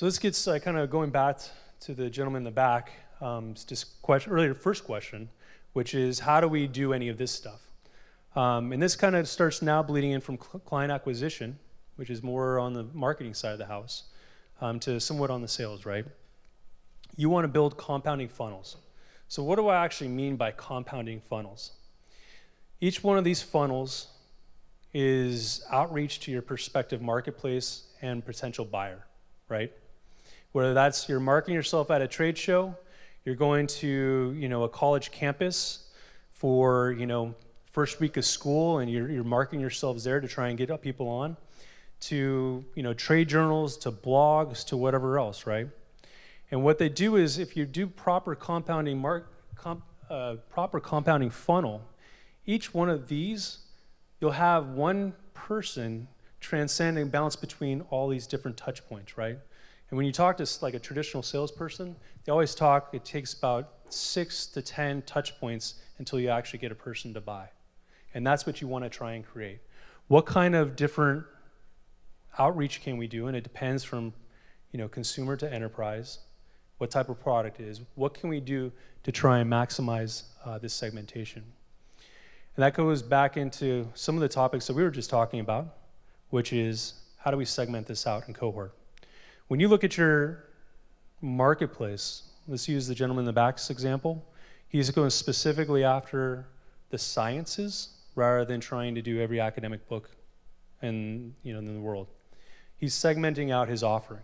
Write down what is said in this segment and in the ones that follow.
So this gets kind of going back to the gentleman in the back, first question, which is how do we do any of this stuff? And this kind of starts now bleeding in from client acquisition, which is more on the marketing side of the house, to somewhat on the sales, right? You want to build compounding funnels. So what do I actually mean by compounding funnels? Each one of these funnels is outreach to your prospective marketplace and potential buyer, right? Whether that's you're marketing yourself at a trade show, you're going to, a college campus for, first week of school, and you're marketing yourselves there to try and get people on, to, trade journals, to blogs, to whatever else, right? And what they do is, if you do proper compounding funnel, each one of these, you'll have one person transcending balance between all these different touch points, right? And when you talk to like a traditional salesperson, they always talk, it takes about 6 to 10 touch points until you actually get a person to buy. And that's what you want to try and create. What kind of different outreach can we do? And it depends from, consumer to enterprise, what type of product it is. What can we do to try and maximize this segmentation? And that goes back into some of the topics that we were just talking about, which is how do we segment this out in cohort? When you look at your marketplace, let's use the gentleman in the back's example. He's going specifically after the sciences rather than trying to do every academic book in the world. He's segmenting out his offering.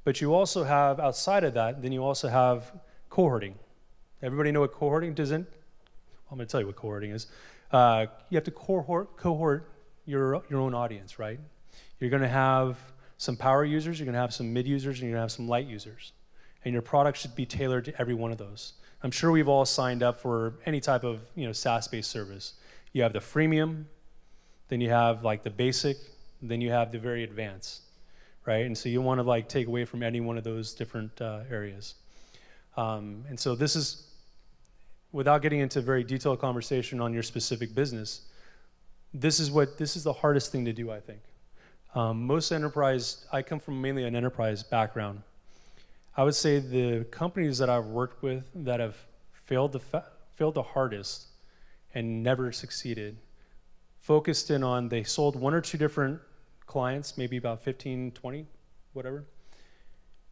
But you also have, outside of that, then you also have cohorting. Everybody know what cohorting isn't? I'm going to tell you what cohorting is. You have to cohort your own audience, right? You're going to have some power users, you're going to have some mid users, and you're going to have some light users. And your product should be tailored to every one of those. I'm sure we've all signed up for any type of SaaS-based service. You have the freemium, then you have like the basic, then you have the very advanced, right? And so you want to take away from any one of those different areas. And so this is, without getting into very detailed conversation on your specific business, this is the hardest thing to do, I think. Most enterprise, I come from mainly an enterprise background. I would say the companies that I've worked with that have failed the hardest and never succeeded, focused in on, they sold 1 or 2 different clients, maybe about 15, 20, whatever,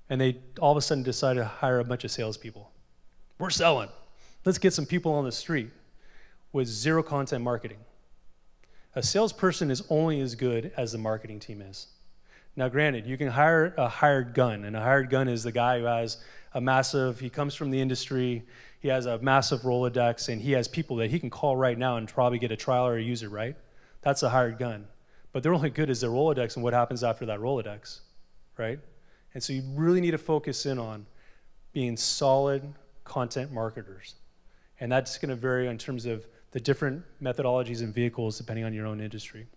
and they all of a sudden decided to hire a bunch of salespeople. We're selling. Let's get some people on the street, with 0 content marketing. A salesperson is only as good as the marketing team is. Now granted, you can hire a hired gun, and a hired gun is the guy who has he comes from the industry, he has a massive Rolodex, and he has people that he can call right now and probably get a trial or a user, right? That's a hired gun. But they're only good as their Rolodex and what happens after that Rolodex, right? And so you really need to focus in on being solid content marketers. And that's going to vary in terms of the different methodologies and vehicles depending on your own industry.